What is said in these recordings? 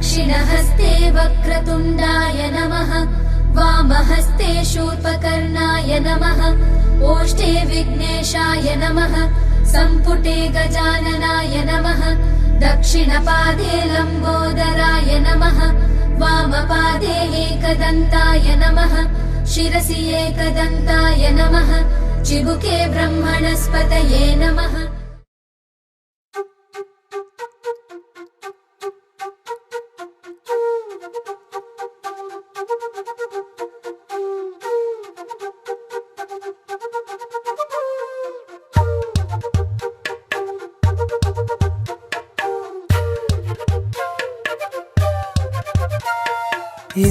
दक्षिणहस्ते वक्रतुण्डाय नमः वामहस्ते शूर्पकर्णाय नमः ओष्ठे विघ्नेशाय नमः सम्पुटे गजाननाय नमः दक्षिणपादे लम्बोदराय नमः वामपादे एकदन्ताय नमः शिरसि एकदन्ताय नमः चिबुके ब्रह्मणस्पतये नमः।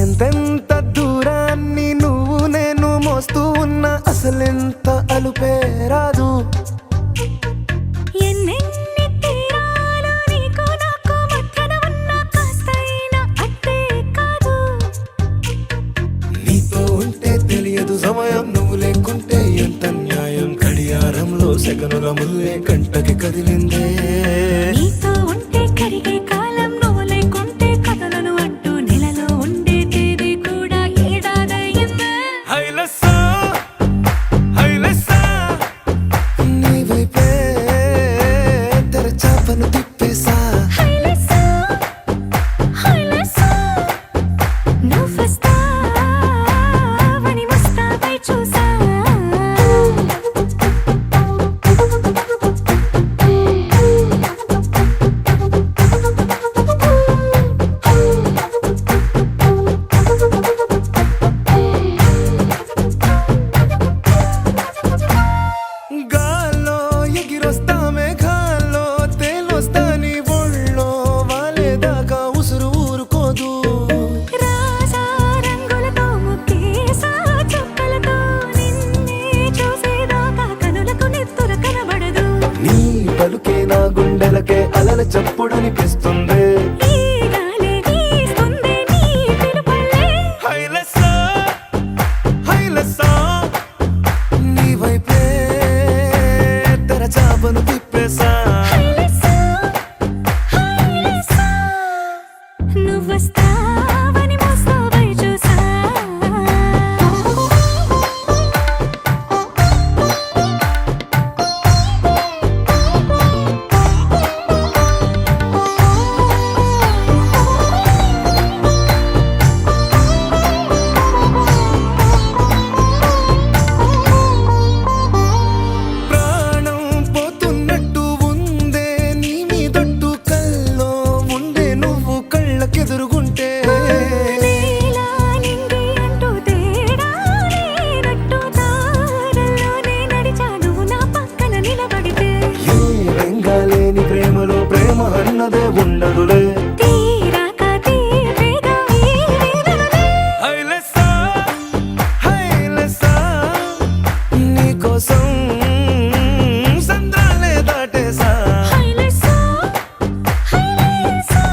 ఎంతెంత దూరాన్ని నువ్వు నేను మోస్తూ ఉన్నా అసలెంత అలుపే రాదు. ఎన్నెన్ని తీరాలు నీకు నాకు మధ్యన ఉన్న కాస్తైనా అట్టే కాదు. నీతో ఉంటే తెలియదు సమయం, నువ్వు లేకుంటే ఎంత న్యాయం. గడియారంలో సెకనుల ముల్లే కంటకి కదిలిందే. నీతో ఉంటే కరిగే కాలం, నువ్వు లేకుంటే కథలను అంటూ నెలలో ఉండే తేదీ కూడా ఏడాదయ్యిందే. హైలెస్సా హైలెస్సా నీ వైపే తెరచాపను తిప్పేసా. హైలెస్సా హైలెస్సా నువ్వొస్తావని ముస్తాబై చూసా. గాల్లో ఎగిరొస్తా మేఘాల్లో తేలొస్తా నీ ఒళ్ళో వాలేదాకా ఉసురు ఊరుకోదు. రాజా రంగులతో ముక్కేసా చుక్కలతో నిన్నే చూసేదాకా కనులకు నెత్తుర కనబడదు. నీ పలుకే నా గుండెలకే అలల చప్పుడనిపిస్తుంది. ఈ గాలే వీస్తుంది నీ పిలుపులే. హైలెస్సా హైలెస్సా నీ వైపే తెరచాపను తిప్పేసా. హైలెస్సా హైలెస్సా నువ్వొస్తావని ముస్తాబై చూసా. ప్రాణం పోతున్నట్టు ఉందే నీ మీదొట్టు కల్లో ఉండే నువ్వు కళ్ళకెదురుగుంటే. నీలా నింగి అంటూ తేడా లేనట్టు తారల్లోనే నడిచా నువ్వు నా పక్కన నిలబడితే. ఏ రంగాలేని ప్రేమలో ప్రేమ అన్నదే ఉండదులే. తీరాక తీరేగా ఈ వేదనలే. హైలెస్సా హైలెస్సా నీకోసం సంద్రాలే దాటేసా. హైలెస్సా హైలెస్సా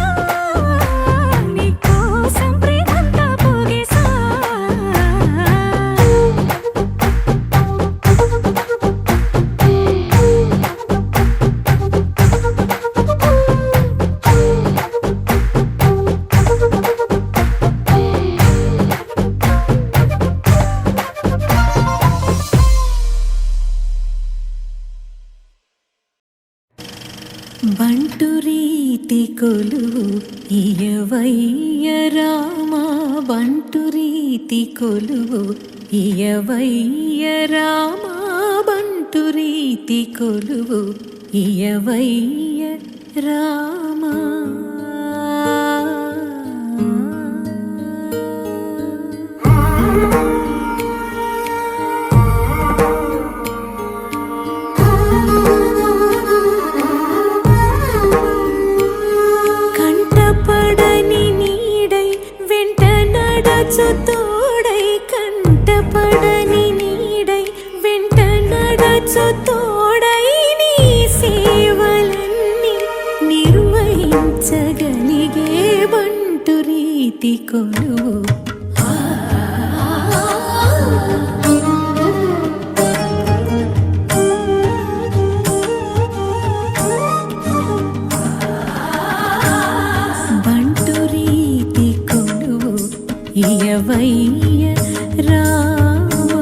నీకోసం ప్రేమంతా పోగేసా. బంటు రీతి కొలువు ఇయవయ్య రామా, బంటు రీతి కొలువు ఇయవయ్య రామా, బంటు రీతి కొలువు ఇయవయ్య రామా. కంటపడని నీడై వెంట నడచు తోడై, కంటపడని నీడై వెంట నడచు తోడై, నీ సేవలన్నీ నిర్వహించగలిగే బంటు రీతి కొలువు. బంటు రీతి ఇయ్యవయ్య రామా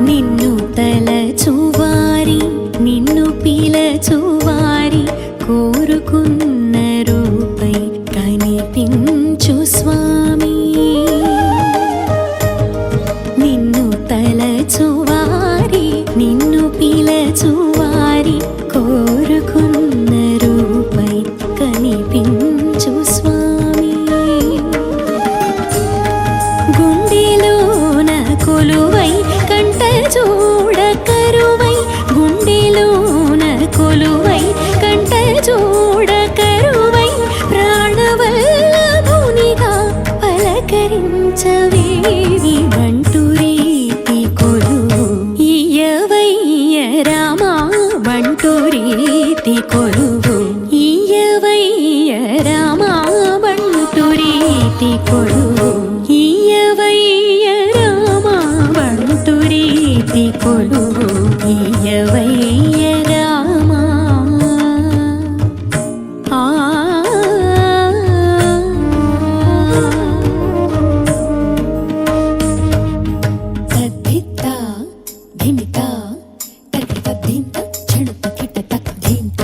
నిన్ను తలచువారి నిన్ను పిలచువారి కోరుకున్న రూపై కనిపించు స్వామి నిన్ను తలచువారి నిన్ను పిలచువారి కోరుకున్న రూపై కనిపించు స్వామి గుండెలోన కొలువై కంట చూడ కరువై గుండెలోన కొలువై కంట చూడ కరువై ప్రాణవల్లభునిగా పలకరించవేవి బంటు రీతి కొలువు ఇయ్యవయ్య రామా బంటు రీతి కొలువు ఇయ్యవయ్య రామా బంటు రీతి కొలువు ఇయ్యవయ్య రామా బంటు రీతి కొలువు ఇయ్యవయ్య రామా ఆ తద్దిత్త ధిమిత తద్దిత్త చెణుత కిట తద్దింత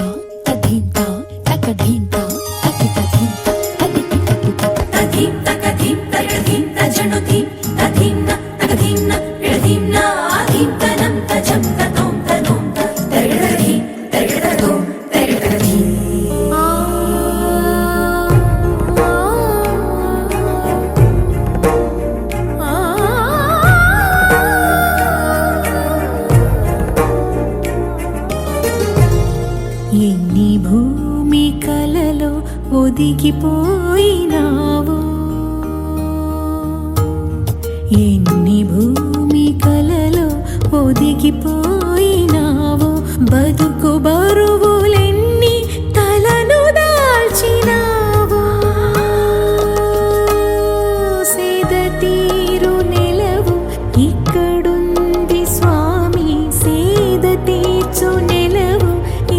తద్దింత తకదింత తకిత దింత తదికిట తదిం తకదిం తకదిం తజణుదిం తదిం తకదిం తకదిం నాదిం తనం తజం తదోం తదోం తరగది తరగదోం తరగది ఎన్ని భూమికలలో ఒదిగిపోయినావు ఎన్ని భూమికలలో ఒదిగిపోయినావు బతుకు బరువులెన్ని తలను దాల్చినావు సేద తీరు నెలవు ఇక్కడుంది స్వామి సేద తీర్చు నెలవు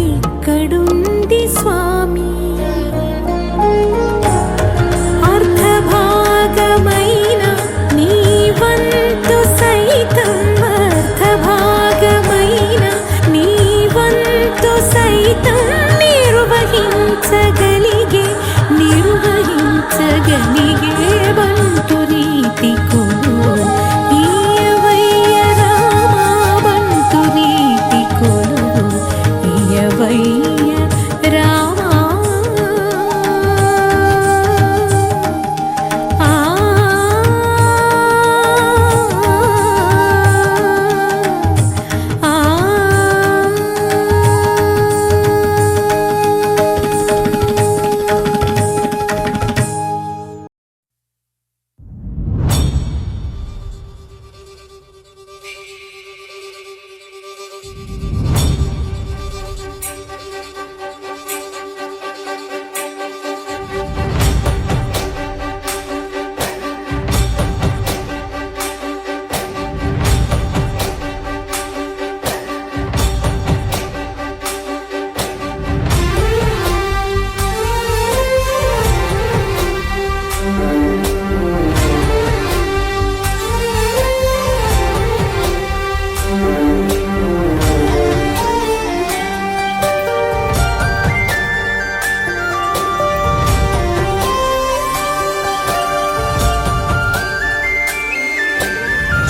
ఇక్కడుంది స్వామి అర్ధభాగమైన నీ వంతు సైతం అర్ధభాగమైన నీ వంతు సైతం నిర్వహించగలిగే బంటు రీతి కొలువు ఇయ్యవయ్య రామా బంటు రీతి కొలువు ఇయ్యవయ్య రామా ఆ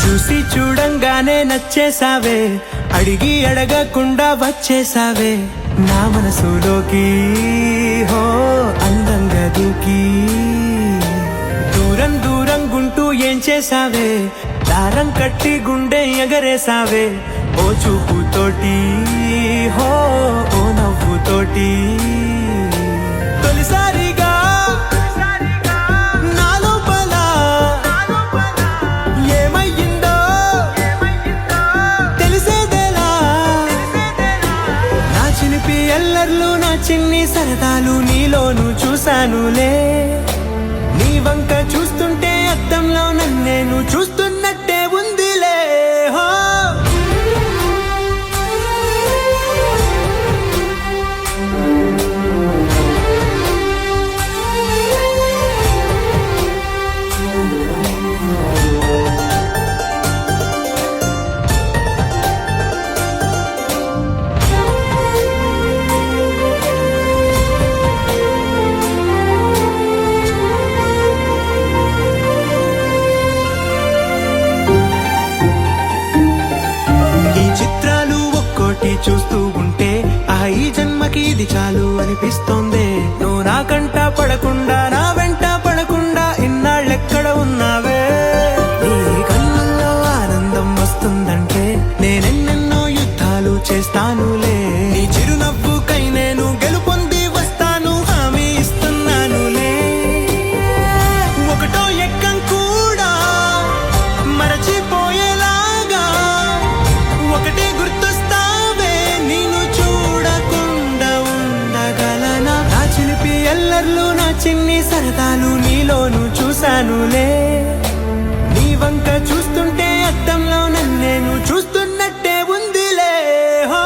చూసి చూడంగానే నచ్చేసావే అడిగి అడగకుండా వచ్చేసావే నా మనసులోకి హో అందంగా దూకి దూరం దూరం గుంటూ ఏం చేసావే దారం కట్టి గుండె ఎగరేసావే ఓ చూపుతోటి హో ఓ నవ్వుతోటి తొలిసారిగా నా లోపల చిన్ని సరదాలు నీలోను చూశానులే. నీ వంక చూస్తుంటే అద్దంలో నన్నేను చూస్తున్నట్టే ఉందిలే. హో చూస్తూ ఉంటే ఈ జన్మకి ఇది చాలు అనిపిస్తోంది. నువ్వు నా కంట పడకుండా నా వెంట పడకుండా ఇన్నాళ్ళెక్కడ ఉన్నావే. నీ కళ్ళల్లో ఆనందం వస్తుందంటే నేనెన్నెన్నో యుద్ధాలు చేస్తానులే. నీ చిరునవ్వుకై నేను గెలుపొంది వస్తాను హామీ ఇస్తున్నానులే. ఒకటో ఎక్కం కూడా మరచిపోయేలాగా ఒకటే గుర్తొస్తా. ఎల్లర్లు నా చిన్ని సరదాలు నీలోను చూశానులే. నీ వంక చూస్తుంటే అద్దంలో నన్నేను చూస్తున్నట్టే ఉందిలే. హో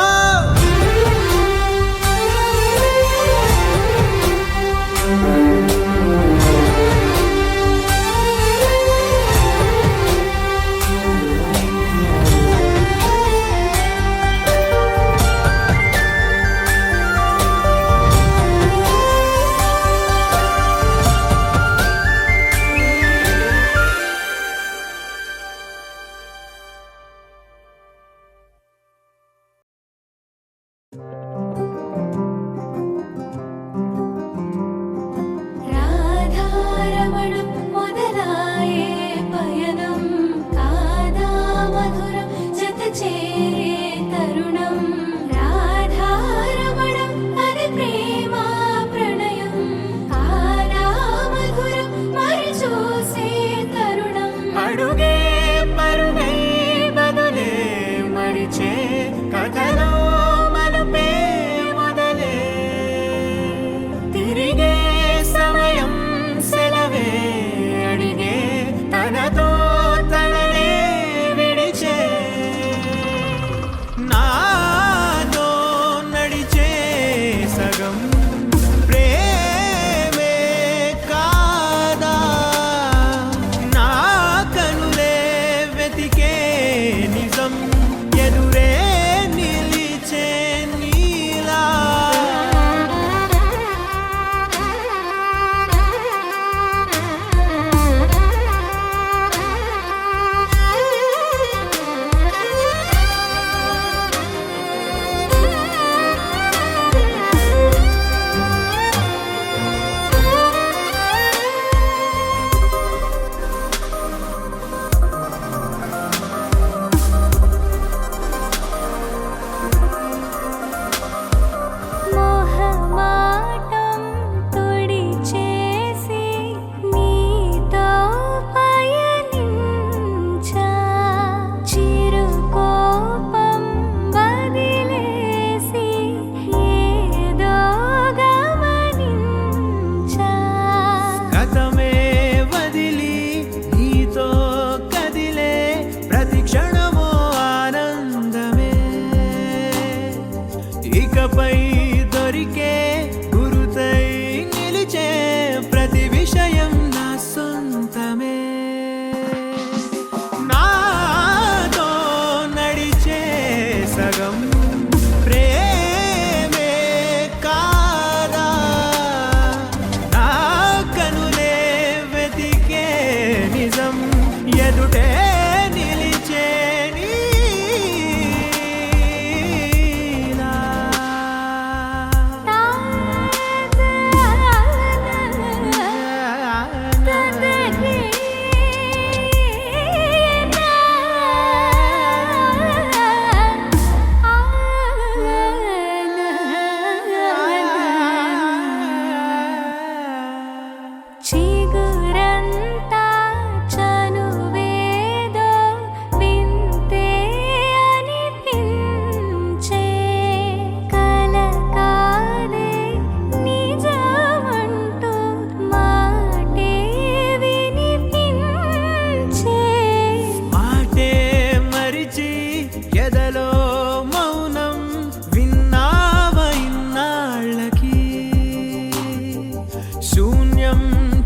శూన్యం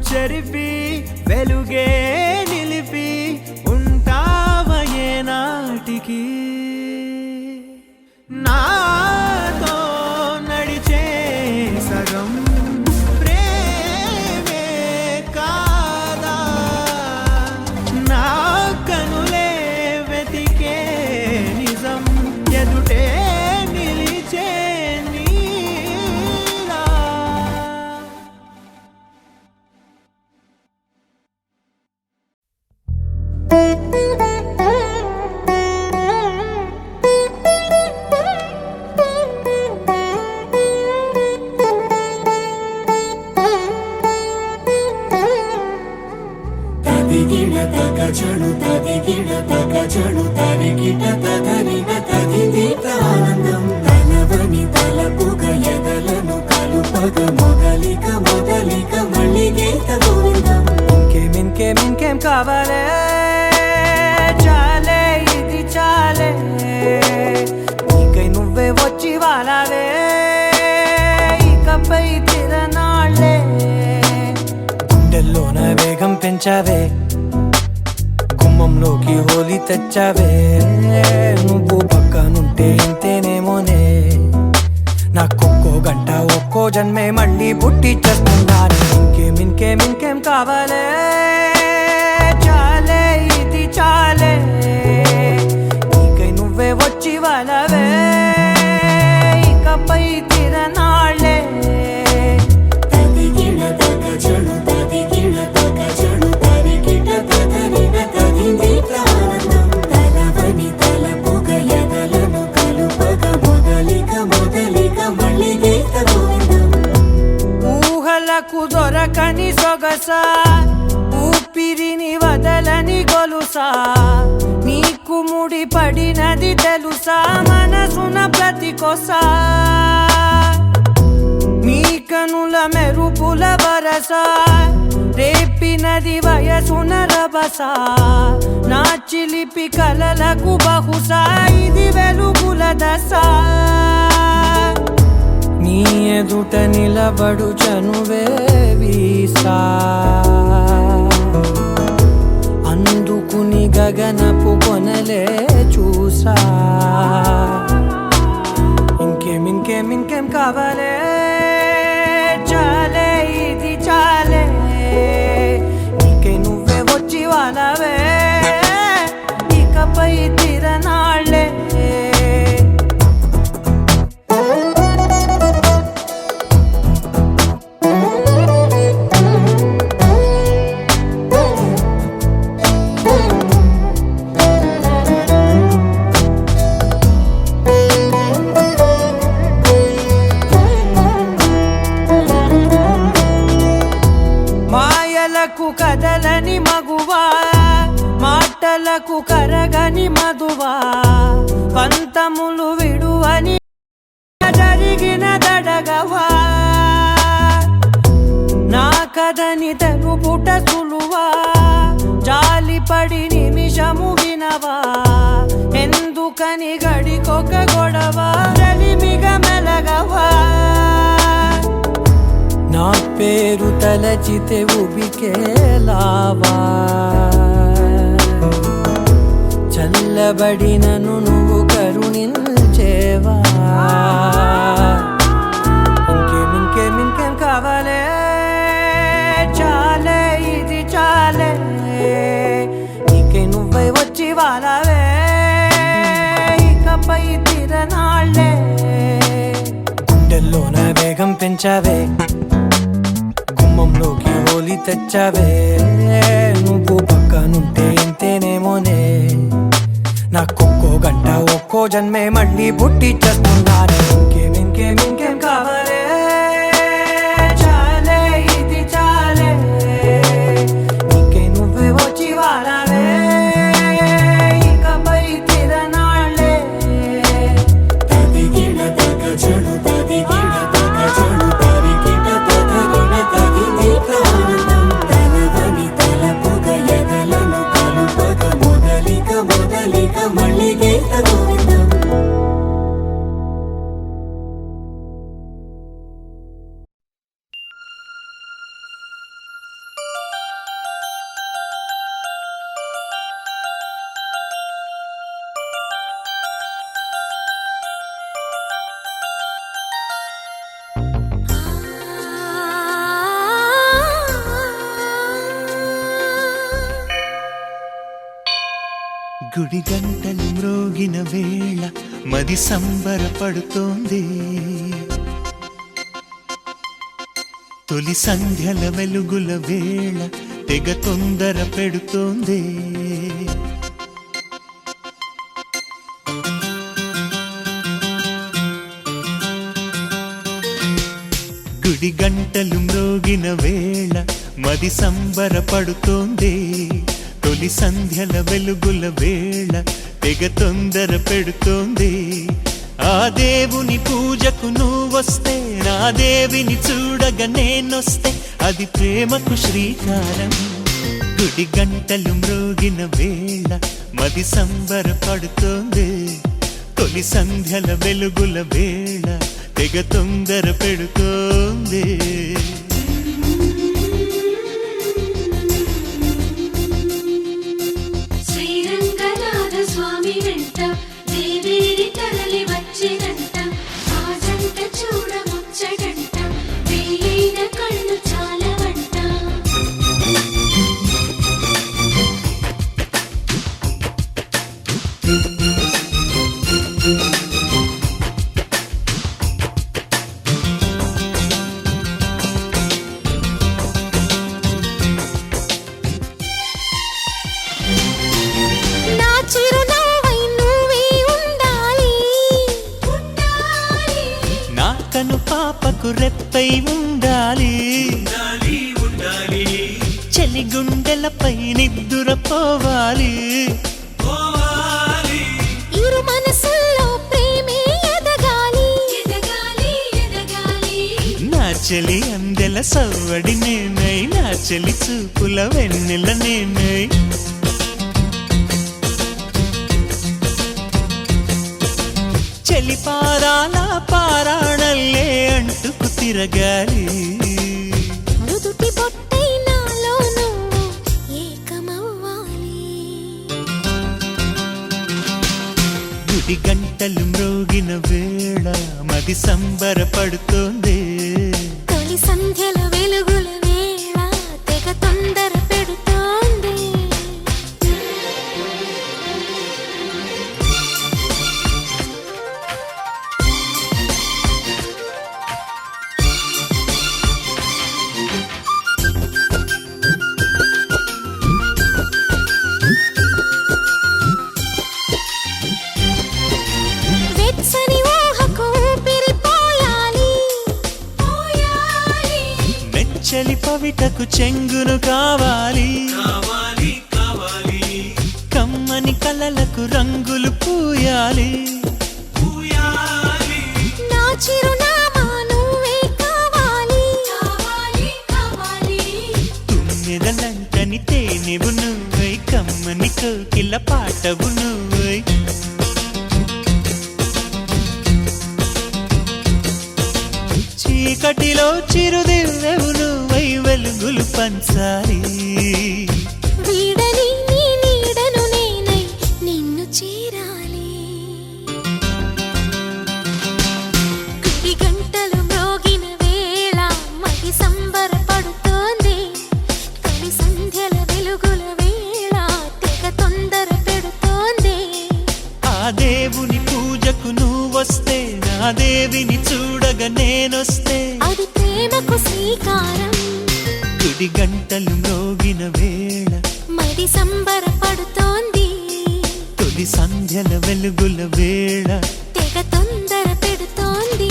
చెరిపి వెలుగే నిలిపి ఉంటావయే నాటికి నాతో నడిచే సగం ప్రేమే కాదా నా కనులే వెతికే నిజం ఎదుటే నిలిచే నీలా తదిగిడ తగ చడు తదిగిడ తగ చడు తరిగిట తదరిన తదిదీత ఆనందం తలవని తలపుగ ఎదలను కలుపగ మొదలిక మొదలిక మళ్ళీ గీత గోవిందం ఇంకేం కావాలే చాలే ఇది చాలే నీకై నువ్వే వచ్చి వాలావే ఇకపై తిరనాళ్ళే గుండెల్లోన వేగం పెంచావే గుమ్మంలోకి హోలీ తెచ్చావే నువ్వు పక్కనుంటే ఇంతేనేమోనే నాకొక్కో గంట ఒక్కో జన్మే మళ్ళీ పుట్టి చేస్తున్నాను ఇంకేం కావాలే చాలే ఇది చాలే నీకై నువ్వే వచ్చి వాళ్ళవే ఇకపై తిరనాళ్ళే తదిగిడ తగ చడు తదిగిడ తగ చడు తరిగిట తదరిన తదిదీత ఆనందం తలవని తలపుగ ఎదలను కలుపగ మొదలిక మొదలిక మళ్ళీ గీత గోవిందం ఊహలకు దొరకని సొగసా ఊపిరిని వదలని గొలుసా నీకు ముడి పడినది తెలుసా మనసున ప్రతి కొసా నీ కనుల మెరుపుల వరస రేపినది వయసున రభస నా చిలిపి కలలకు బహుశా ఇది వెలుగుల దశ నీ ఎదుట నిలబడు చనువే వీసా అందుకుని గగనపు కొనలే చూసా ఇంకేం కావాలే చాలే ఇది చాలే నీకే నువ్వే వచ్చి వాళ్ళవే ఇకపై తిరనాళ్ళే మాయలకు కదలని మగువా మాటలకు కరగని మధువా పంతములు విడువని జరిగిన దడగవా నా కథని తెలుపుట సులువా జాలిపడి నిమిషము వినవా ఎందుకని గడికొక గొడవ రలిమిగ మెలగవా నా పేరు తలచితే ఉబికేలావా చల్లబడినను నువ్వు కరుణించేవా ఇంకేం కావాలే చాలే ఇది చాలే నీకే నువ్వే వచ్చి వాళ్ళవే ఇకపై తిరనాళ్ళే గుండెల్లోన వేగం పెంచావే గుమ్మంలోకి హోలీ తెచ్చావే నువ్వు పక్కనుంటే ఇంతేనేమోనే నాకొక్కో గంట ఒక్కో జన్మే మళ్ళీ పుట్టి చేస్తున్నాను ఇంకేం కావాలే చాలే ఇది చాలే నీకే నువ్వే వచ్చి వాళ్ళవే ఇకపై తిరనాళ్ళే తదిగిడ తగ చడు తదిగిడ తగ చడు తరిగిట తదరిన తదిదీత ఆనందం తలవని తలపుగ ఎదలను కలుపగ మొదలిక మొదలిక మళ్ళీ గీత గోవిందం గుడి గంటలు మ్రోగిన వేళ మది సంబరపడుతోంది తొలి సంధ్యల వెలుగుల వేళ తెగ తొందర పెడుతోంది గుడి గంటలు మ్రోగిన వేళ మది సంబరపడుతోంది తొలి సంధ్యల వెలుగుల వేళ తెగ తొందర పెడుతోంది ఆ దేవుని పూజకు నువ్వొస్తే నా దేవిని చూడగా నేనొస్తే అది ప్రేమకు శ్రీకారం గుడి గంటలు మ్రోగిన వేళ మది సంబరపడుతోంది తొలి సంధ్యల వెలుగుల వేళ తెగ తొందర పెడుతోంది శ్రీరంగనాథ స్వామి వెంట దేవేరి తరలి వచ్చినంట ఆ జంట చూడ ముచ్చటంట వేయైన కళ్ళు చాలవంట నా చిరునవ్వై నువ్వే ఉండాలి నా కను పాపకు రెప్పై ఉండాలి చలి గుండెలపై నిద్దురపోవాలి ఇరు మనసుల్లో ప్రేమే ఎదగాలి ఎదగాలి ఎదగాలి నా చెలి అందెల సవ్వడి నేనై నా చెలి చూపుల వెన్నెల నేనై చెలి పారాల పారాణల్లే అంటుకు తిరగాలి నుదుటి బొట్టై నాలో నువ్వు ఏకమవ్వాలి గుడి గంటలు మ్రోగిన వేళ మది సంబరపడుతోంది తొలి సంధ్యల వెలుగుల వేళ తెగ తొందర పెడుతోంది వెచ్చని ఊహకు ఊపిరిపోయాలి పోయాలి మెచ్చలి పవిటకు చెంగును కావాలి కమ్మని కలలకు రంగులు పూయాలి నా చిరునామా నువ్వే కావాలి కావాలి కావాలి తుమ్మెదలంటని తేనెవు నువ్వై కమ్మని కోకిల పాటవు నువ్వై చీకటిలో చిరుదివ్వెవు నువ్వై వెలుగులు పంచాలి వీడని నీ నీడను నేనై నిన్ను చేరాలి గుడి గంటలు మ్రోగిన వేళ మది సంబరపడుతోంది తొలి సంధ్యల వెలుగుల వేళ తెగ తొందర పెడుతోంది ఆ దేవుని పూజకు నువ్వొస్తే నా దేవిని చూడగా నేనొస్తే అది ప్రేమకు శ్రీకారం గుడి గంటలు మ్రోగిన వేళ మది సంబరపడుతోంది తొలి సంధ్యల వెలుగుల వేళ తెగ తొందర పెడుతోంది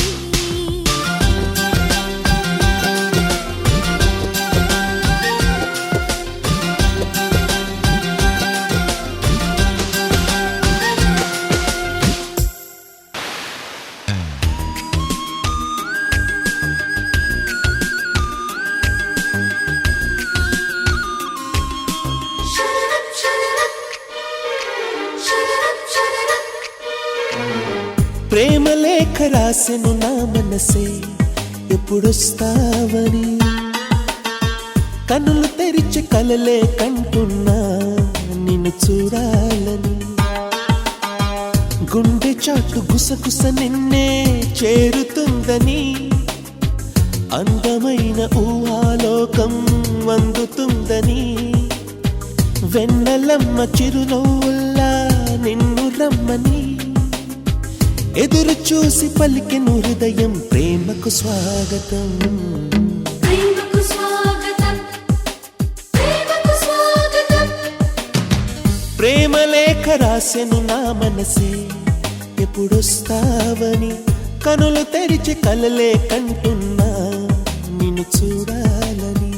ప్రేమ లేఖ రాసెను నా మనసే ఎప్పుడొస్తావని కనులు తెరిచి కలలే కంటున్నా నిన్ను చూడాలని గుండె చాటు గుసగుస నిన్నే చేరుతుందని అందమైన ఊహాలోకం అందుతుందని వెన్నెలమ్మ చిరునవ్వుల్లా నిన్ను రమ్మని ఎదురు చూసి పలికెను హృదయం ప్రేమకు స్వాగతం ప్రేమకు స్వాగతం ప్రేమకు స్వాగతం ప్రేమ లేఖ రాసెను నా మనసే ఎప్పుడొస్తావని కనులు తెరిచి కలలే కంటున్నా నిన్ను చూడాలని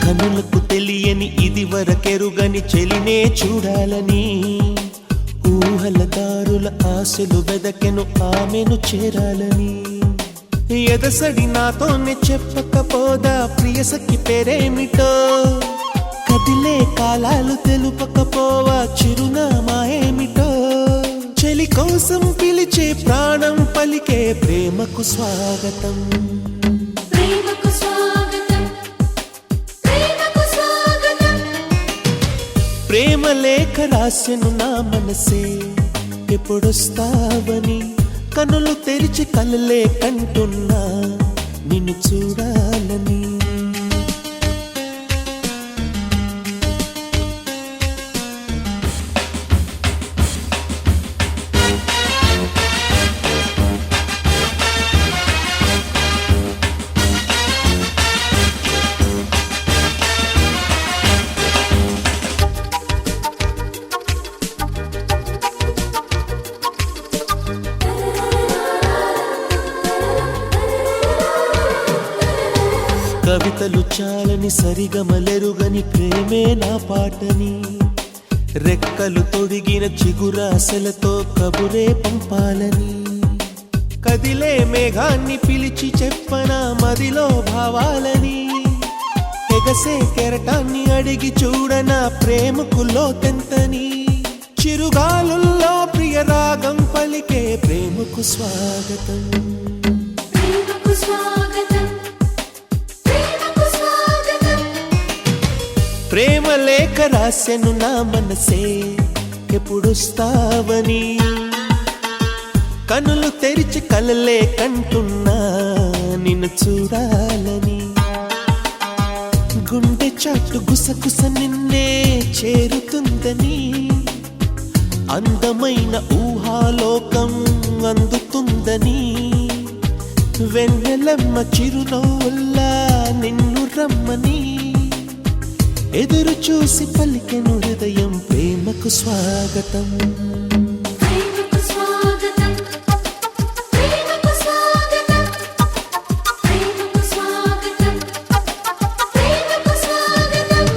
కనులకు తెలియని ఇది వరకెరుగని చెలినే చూడాలని ఊహల దారుల ఆశలు వెదకెను ఆమెను చేరాలని ఎదసడి నాతోనే చెప్పకపోదా ప్రియసఖి పేరేమిటో కదిలే కాలాలు తెలుపకపోవా చిరునామా ఏమిటో చెలి కోసం పిలిచే ప్రాణం పలికే ప్రేమకు స్వాగతం ప్రేమకు స్వాగతం ప్రేమకు స్వాగతం ప్రేమ లేఖ రాసెను నా మనసే ఎప్పుడొస్తావని కనులు తెరిచి కలలే కంటున్నా నిన్ను చూడాలని కవితలు చాలని సరిగమలెరుగని ప్రేమే నా పాటని రెక్కలు తొడిగిన చిగురాశలతో కబురే పంపాలని కదిలే మేఘాన్ని పిలిచి చెప్పనా మదిలో భావాలని ఎగసే కెరటాన్ని అడిగి చూడనా ప్రేమకు లోతెంతని చిరుగాలుల్లో ప్రియ రాగం పలికే ప్రేమకు స్వాగతం ప్రేమకు స్వాగతం ప్రేమకు స్వాగతం ప్రేమ లేఖ రాసెను నా మనసే ఎప్పుడొస్తావని కనులు తెరిచి కలలే కంటున్నా నిన్ను చూడాలని గుండె చాటు గుసగుస నిన్నే చేరుతుందని అందమైన ఊహాలోకం అందుతుందని వెన్నెలమ్మ చిరునవ్వుల్లా నిన్ను రమ్మని ఎదురు చూసి పలికెను హృదయం ప్రేమకు స్వాగతం ప్రేమకు స్వాగతం ప్రేమకు స్వాగతం ప్రేమకు స్వాగతం ప్రేమకు స్వాగతం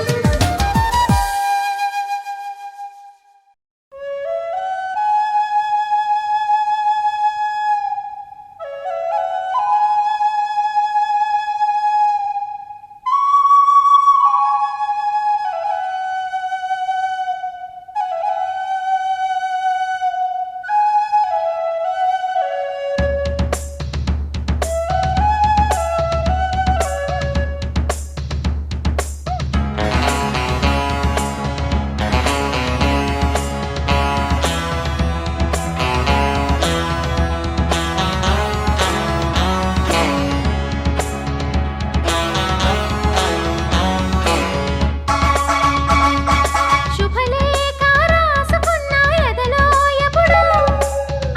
శుభలేఖ రాసుకున్న ఎదలో ఎప్పుడు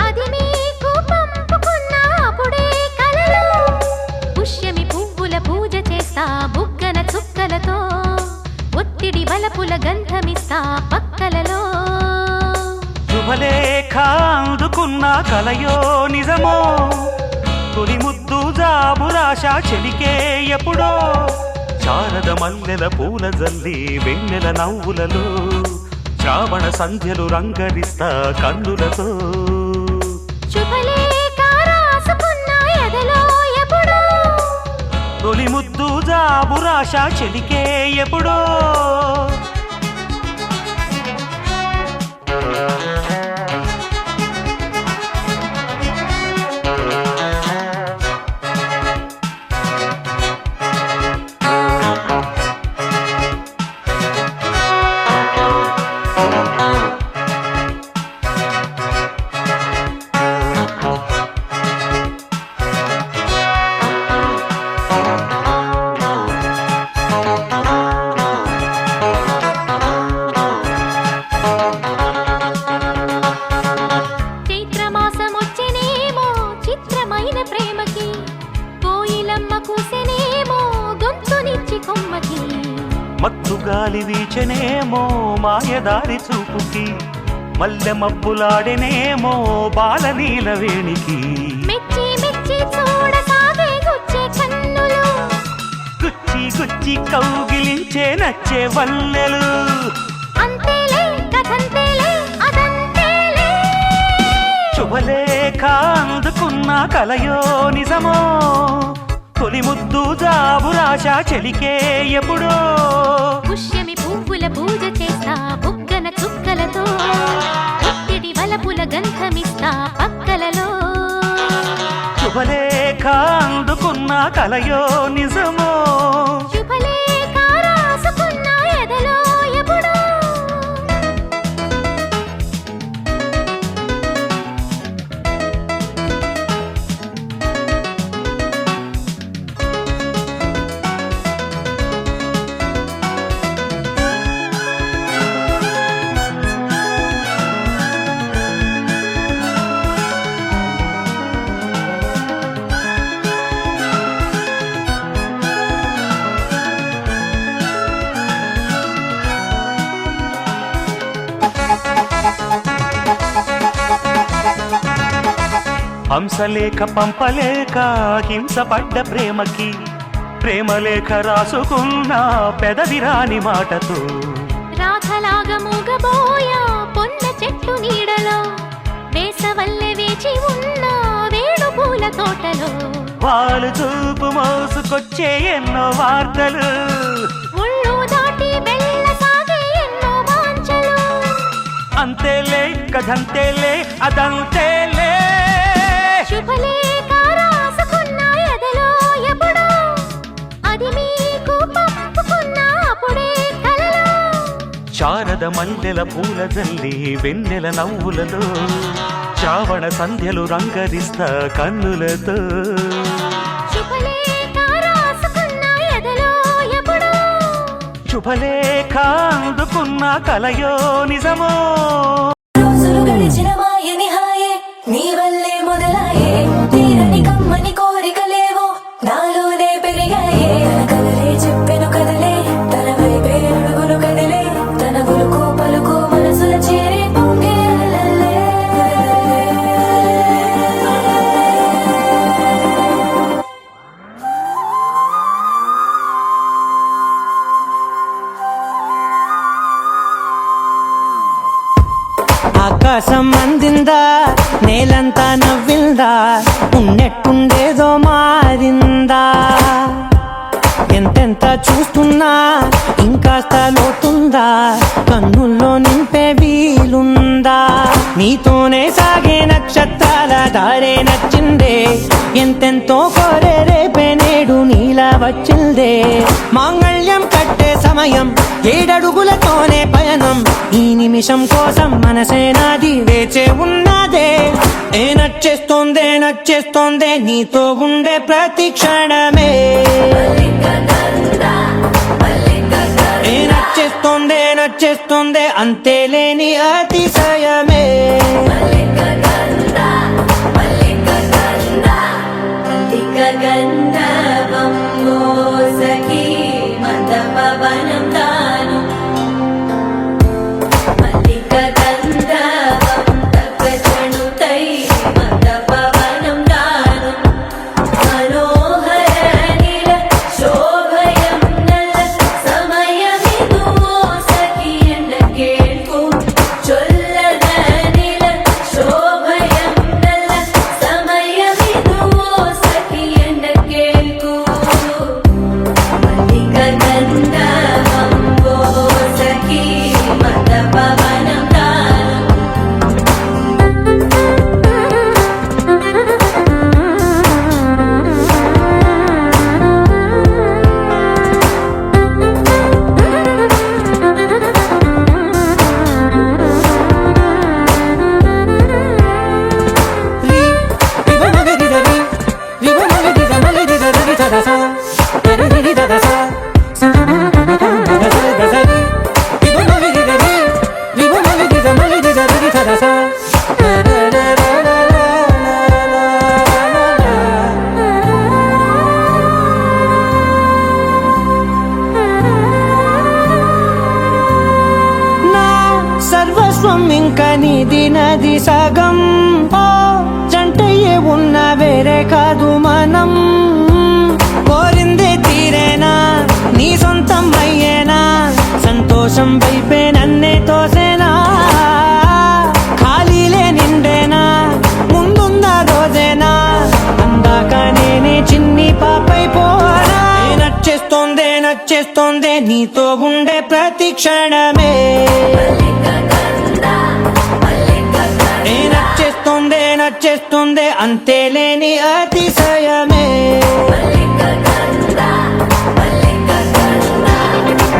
అది మీకు పంపుకున్న అప్పుడే కలలో పుష్యమి పువ్వుల పూజ చేస్తా బుగ్గన చుక్కలతో ఒత్తిడి వలపుల గంధమిస్తా పక్కలలో శుభలేఖ అందుకున్న కలయో నిజమో తొలి ముద్దు జాబురాశ చెలికే ఎప్పుడో శారద మల్లెల పూల జల్లి వెన్నెల నవ్వులలో శ్రావణ సంధ్యలు రంగరిస్తా కన్నులతో శుభలేఖ రాసుకున్న ఎదలో ఎప్పుడు తొలి ముద్దు జాబురాశ చెలికే ఎప్పుడో చైత్రమాసమొచ్చెనేమో చిత్రమైన ప్రేమకి కోయిలమ్మ కూసెనేమో గొంతునిచ్చి కొమ్మకి మత్తు గాలి వీచెనేమో మాయదారి చూపుకి మల్లె మబ్బులాడెనేమో బాలనీల వేణికి మెచ్చి మెచ్చి చూడసాగే గుచ్చే కన్నులు గుచ్చి గుచ్చి కౌగిలించే నచ్చే వల్లెలు అంతేలే కథంతేలే అదంతేలే శుభలేఖ అందుకున్న కలయో నిజమో తొలి ముద్దు జాబురాశ చెలికే ఎప్పుడో పుష్యమి పువ్వుల పూజ చేస్తా బుగ్గన చుక్కలతో ఒత్తిడి వలపుల గంధమిస్తా పక్కలలో శుభలేఖ అందుకున్న కలయో నిజమో శుభలేఖ రాసుకున్న ఎదలో ఎప్పుడో హంసలేఖ పంపలేక హింసపడ్డ ప్రేమకి ప్రేమలేఖ రాసుకున్న పెదవిరాని మాటతో రాధలాగా మూగబోయా పొన్న చెట్టు నీడలో వేసవల్లె వేచి ఉన్న వేణు పూల తోటలో వాళ్ళు చూపు మోసుకొచ్చే ఎన్నో వార్తలు ఒళ్ళు దాటి వెళ్ళసాగే ఎన్నో వాంఛలు అంతేలే కథంతేలే అదంతేలే శుభలేఖ రాసుకున్న ఎదలో ఎప్పుడో అది మీకు పంపుకున్న అప్పుడే కలలో శారద మల్లెల పూల జల్లి వెన్నెల నవ్వులలో శ్రావణ సంధ్యలు రంగరిస్తా కన్నులతో శుభలేఖ రాసుకున్న ఎదలో ఎప్పుడో శుభలేఖ అందుకున్న కలయో నిజమో రోజులు గడిచిన మాయని హాయే నీ వల్లే మొదలాయే తీరని కమ్మని కోరికలేవో నాలోనే పెరిగాయే తన కలలే చెప్పెను కదలే తన వైపే అడుగులు కదిలే తన గులుకు పలుకు మనసుల చేరి పొంగే అలలే. ఆకాశం అందిందా నేలంతా నవ్విందా ఉన్నట్టుండేదో మారిందా ఎంతెంత చూస్తున్నా ఇంకాస్త లోతుందా కన్నుల్లో నింపే వీలుందా నీతోనే సాగే నక్షత్రాల దారే నచ్చిందే ఎంతెంతో కోరే రేపే నేడు నీలా వచ్చిందే మాంగళ్యం కట్టే సమయం ఏడడుగులతోనే పయనం ఈ నిమిషం కోసం మనసే నాది వేచే ఉన్నదే ఏ నచ్చేస్తోందే నీతో ఉండే ప్రతి క్షణమే ఏ నచ్చేస్తోందే అంతేలేని అతిశయమే గంధవం మోసకి మందపవనం తాను మల్లిక గంధవం తగ్గచణుతై మందపవనం తాను మనోహర నీల శోభయం నల సమయమిదు మోసకి ఎండ కేൾకు చొల్లద నీల శోభ సర్వస్వం ఇంకా నీది నది సగం ఓ జంటయ్యే ఉన్న వేరే కాదు మనం కోరిందే తీరేనా నీ సొంతం అయ్యేనా సంతోషం వైపే నన్నే తోసేనా ఖాళీలే నిండేనా ముందుందా రోజేనా అందాక నేనే చిన్ని పాపై పోనా నచ్చేస్తోందే నీతో ఉండే ప్రతి క్షణమే నచ్చేస్తోందే అంతేలేని అతిశయమే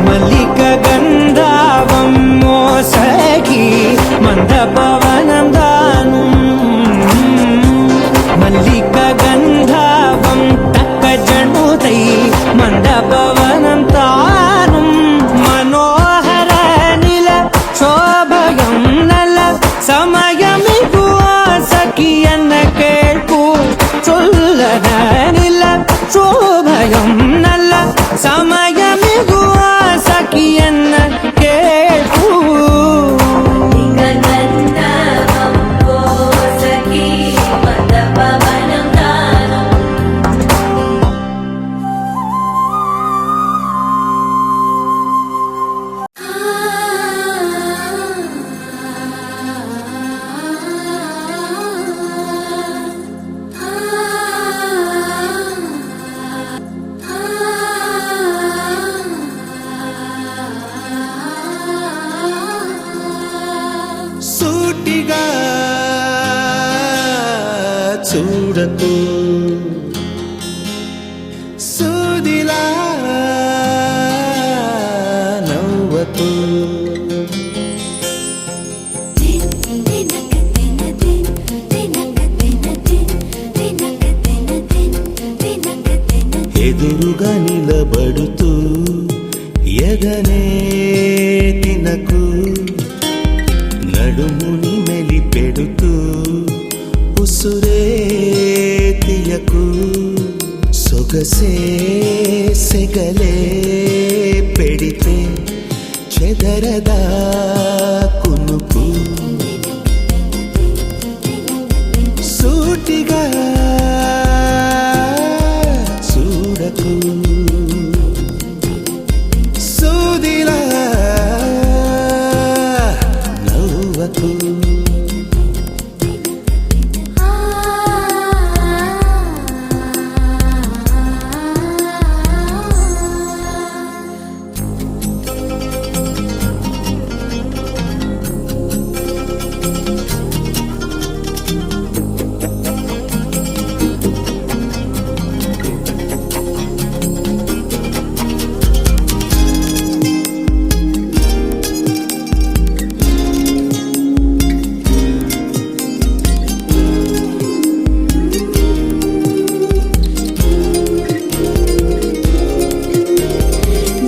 మల్లిక గంధావం మోసగి మంద పవనం దాను మల్లిక గంధావం తక్క జణుదై మంద పవనం తాను మనోహర నిల శోభయం నల సమయమిగు సఖియన్న కేൾపు చొల్లన నిల శోభయం నల్ల సమయమిగు సఖియన్న కేൾపు సూటిగా చూడకు సూదిలా నవ్వకు ఎదురుగా నిలబడుతూ ఎదనే తినకు నడుముని మెలిపెడుతూ ఉసురే తీయకు సొగసే సెగలే పెడితే చెదరదా కునుకు సూటిగా చూడకు సూదిలా నవ్వకు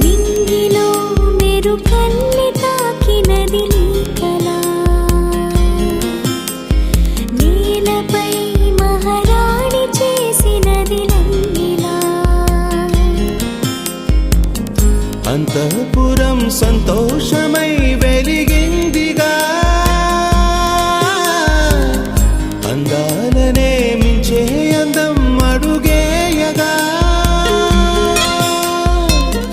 నింగిలో మెరు కల్లి తాకినది నీ కళ నేలపై మహారాణి చేసినది నన్నిలా అంతఃపురం సంతోషమై వెలిగిందిగా అందాలనే మించే అందం అడుగేయగా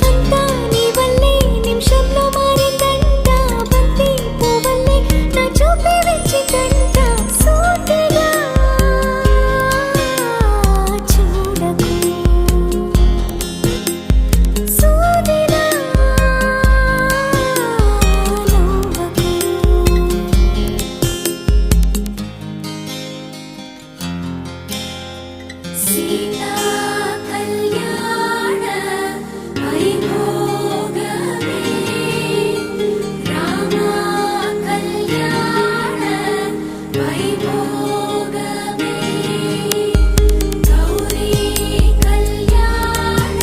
అంతా నీ వల్లే నిమిషంలో మారిందంట బంతి పువ్వల్లే నా చూపే వెచ్చిదంట సూటిగా చూడకు సూదిలా నవ్వకు సీతా కళ్యాణ వైభోగమే రామ కళ్యాణ వైభోగమే గౌరీ కళ్యాణ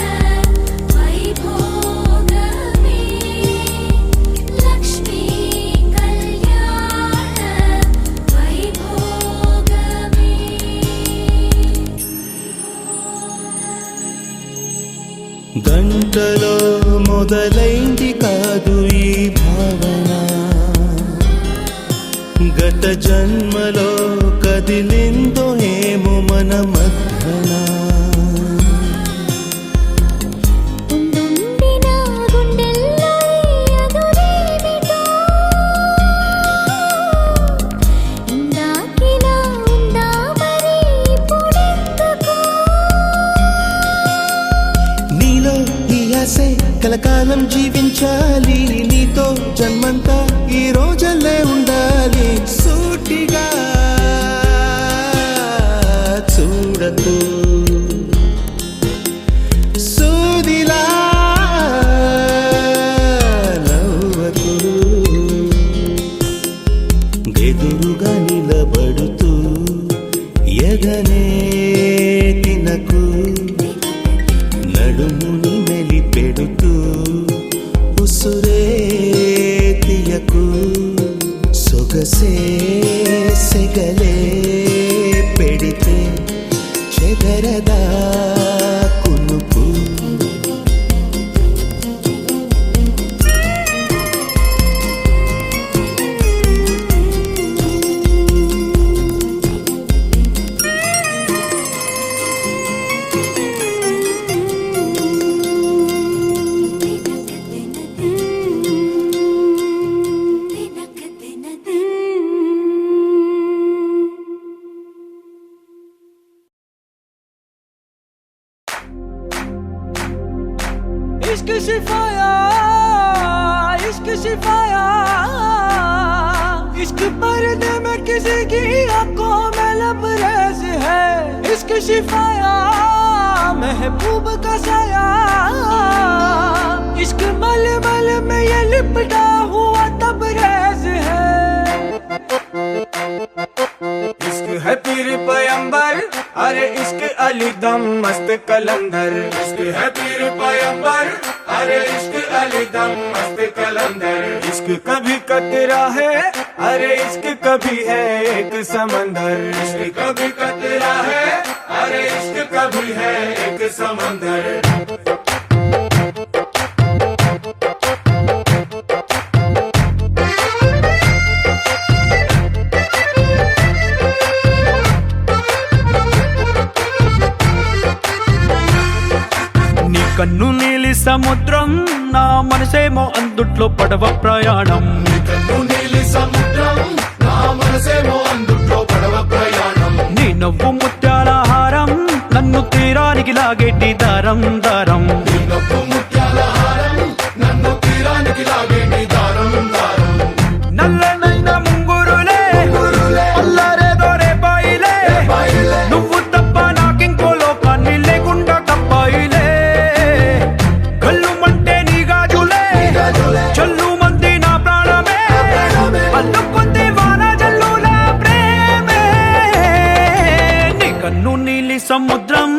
వైభోగమే లక్ష్మీ కళ్యాణ వైభోగమే గంటలో మొదలైంది కాదు ఈ భావన జన్మలో కదిలిందో ఏమో మన మధ్యన ఉండుండిన గుండెల్లో ఎదురేమిటో ఇందాకిలా ఉందా మరి ఇప్పుడెందుకో నీలో ఈ ఆశే కలకాలం జీవించాలి నీతో జన్మంతా ఈ రోజల్లే ఉండాలి సూటిగా చూడకు సూదిలా నవ్వకు ఎదురుగా నిలబడుతూ ఎగనే తినకు నడుముని మెలిపెడుతూ ఉసురే తీయకు సొగసే సెగలే పెడితే చెదరదా కునుకు इश्क सिफाया इश्क सिफाया इश्क पर्दे में किसी की आंखों में लबरेज है इश्क सिफाया महबूब का साया इश्क मलमल में ये लिपटा हुआ तबरेज है इश्क है पीर पैगंबर अरे इश्क अली दम मस्त कलंदर इश्क है पीर पैगंबर अरे इश्क अली दम मस्त कलंदर इश्क कभी कतरा है अरे इश्क कभी है एक समंदर इश्क कभी कतरा है अरे इश्क कभी है एक समंदर కన్ను నీలి సముద్రం నా మనసేమో అందుట్లో పడవ ప్రయాణం కన్ను నీలి సముద్రం నా మనసేమో అందుట్లో పడవ ప్రయాణం నీ నవ్వు ముత్యాల హారం నన్ను తీరానికి లాగేటి దారం దారం నీ నవ్వు ముత్యాల హారం నన్ను తీరానికి లాగేటి దారం దారం నల్లనైన ముంగురులే అల్లారేదో రేపాయిలే నువ్వు తప్ప నాకింకో లోకాన్ని లేకుండా తప్పాయిలే చల్లు మంది నా ప్రాణమే అల్లుకుంది వాన జల్లుల ప్రేమే నీ కన్ను నీలి సముద్రం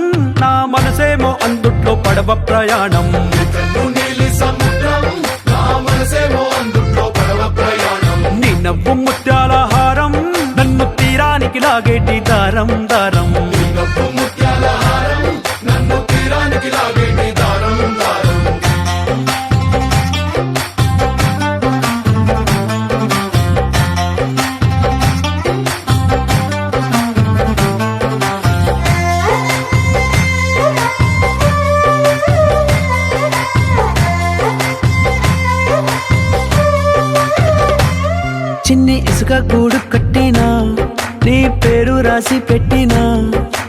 నా మనసేమో అందుట్లో పడవ ప్రయాణం కన్ను నీలి సముద్రం నా మనసేమో అందుట్లో పడవ ప్రయాణం నీ నవ్వు ముత్యాల హారం నన్ను తీరానికి లాగేటి దారం దారం నీ నవ్వు ముత్యాల హారం నన్ను తీరానికి లాగేటి దారం దారం చిన్ని ఇసుక గూడు కట్టినా నీ పేరు రాసి పెట్టినా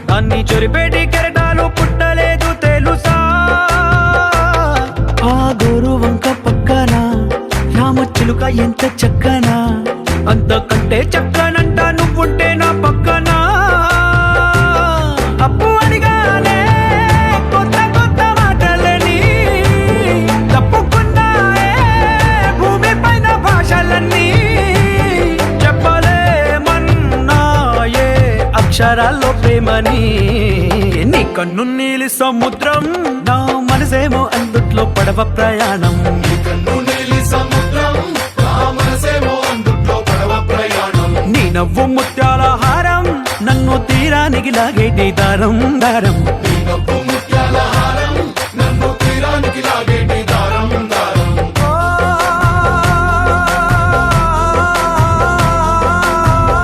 దాన్ని చొరిపేటి కెరటాలు పుట్టలేదు తెలుసా ఆ గోరు వంక పక్కన రామచిలుక ఎంత చక్కనా అంతకంటే చక్కనంట నువ్వుంటే నా పక్కన అప్పు అడిగానే కొత్త కొత్త మాటలని తప్పుకున్నాయే భూమి పైన భాషలన్నీ చెప్పలేమన్నాయే అక్షరాల్లో ప్రేమని నీ కన్ను నీలి సముద్రం నా మనసేమో అందుట్లో పడవ ప్రయాణం కన్ను నీలి సముద్రం నా మనసేమో అందుట్లో పడవ ప్రయాణం నీ నవ్వు ముత్యాల హారం నన్ను తీరానికి లాగేటి దారం దారం నీ నవ్వు ముత్యాల హారం నన్ను తీరానికి లాగేటి దారం దారం. నీ కన్ను నీలి సముద్రం నా మనసేమో అందుట్లో పడవ ప్రయాణం నీ నవ్వు ముత్యాల హారం నన్ను తీరానికి లాగేటి దారం దారం.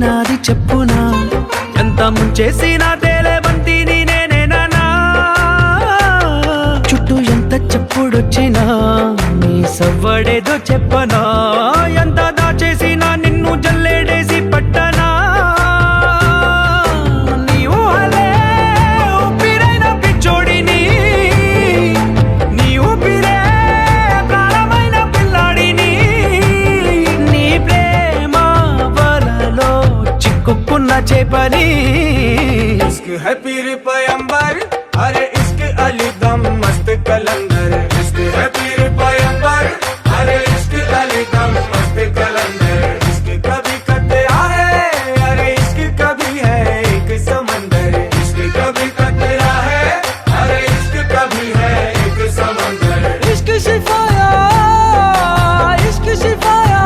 నాది చెప్పునా ఎంత ముంచేసినా తేలే బంతిని నేనేనా చుట్టూ ఎంత చెప్పుడొచ్చినా నీ సవ్వడేదో చెప్పనా ఎంత దాచేసినా నిన్ను జల్లేడేసి పట్టనా నీ ఊహలే ఊపిరైన పిచ్చోడిని నీ ఊపిరే ప్రాణమైన పిల్లాడిని నీ ప్రేమ వలలో చిక్కుకున్న చేపని इश्क है पीर पैगंबर अरे इश्क अली दम मस्त कलंदर इश्क है पीर पैगंबर अरे इश्क अली दम मस्त कलंदर इश्क कभी कतरा है अरे इश्क कभी है एक समंदर इश्क कभी कतरा है अरे इश्क कभी है एक समंदर इश्क शिफाया इश्क शिफाया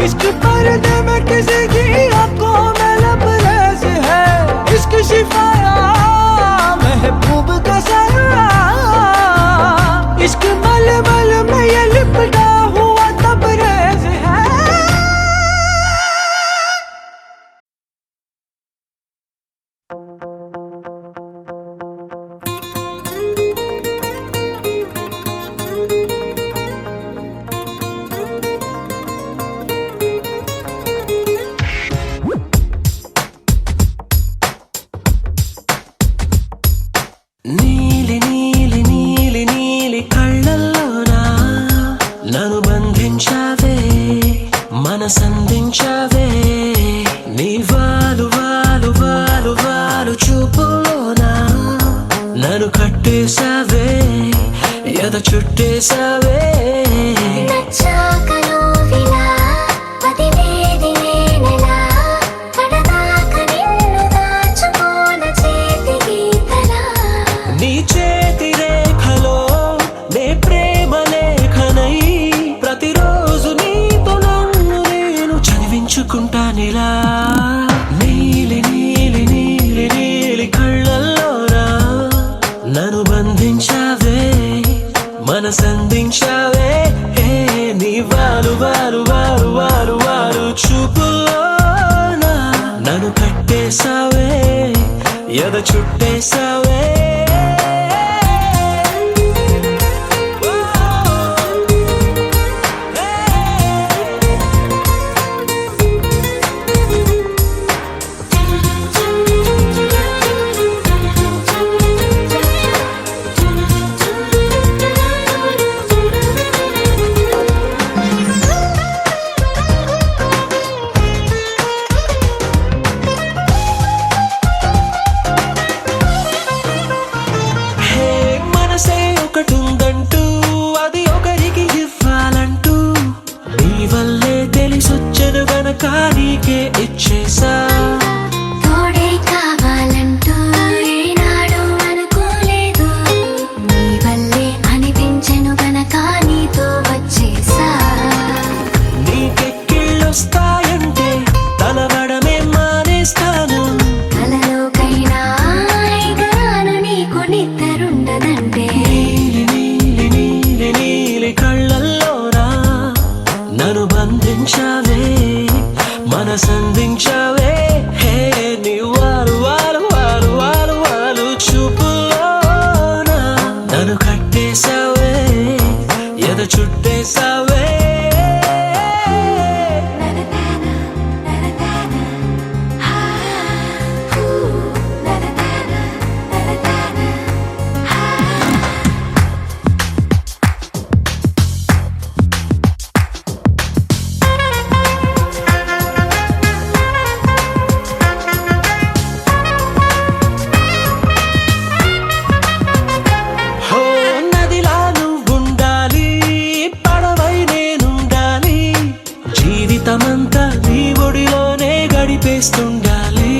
इश्क पर्दे में किसी की आंखों में लबरेज है इश्क शिफाया महबूब का साया इश्क मलमल में ये लिपटा हुआ तबरेज है నీలి నీలి నీలి నీలి కళ్ళల్లోనా నన్ను బంధించావే మనసందించావే నీ వాలు వాలు వాలు వాలు చూపులోనా నన్ను కట్టేశావే ఎద చుట్టేశావే నచ్చాక నువ్విలా వదిలేది నేనెలా కడదాక నిన్ను దాచుకోన చేతి గీతలా నీ చేతి రేఖలో నే ప్రేమ లేఖనై ప్రతిరోజు నీతో నన్ను నేను చదివించుకుంటానిలా నీలి నీలి నీలి నీలి కళ్ళల్లోనా నన్ను బంధించావే మనసందించావే హే నీ వాలు వాలు వాలు వాలు వాలు చూపులోనా నన్ను కట్టేశావే ఎద చుట్టేశావే హే మనసే ఒకటుందంటూ అది ఒకరికి ఇవ్వాలంటూ నీ వల్లే తెలిసొచ్చను గనక నీకే ఇచ్చేసా తోడే కావాలంటూ ఏనాడు అనుకోలేదు నీ వల్లే అనిపించెను గనక నీతో వచ్చేసా నీకెక్కిళ్ళొస్తాయంటే తలవడమే మానేస్తాను కలలోకైనా ఎగరాను నీకు నిద్రుండదంటే నీలి నీలి నీలి నీలి కళ్ళల్లోనా నన్ను బంధించావే మనసందించావే హే నీ వాలు వాలు వాలు వాలు వాలు చూపులోనా నన్ను కట్టేశావే ఎద చుట్టేశావే హో నదిలా నువ్వుండాలి పడవై నేనుండాలి జీవితమంతా నీ ఒడిలోనే గడిపేస్తుండాలి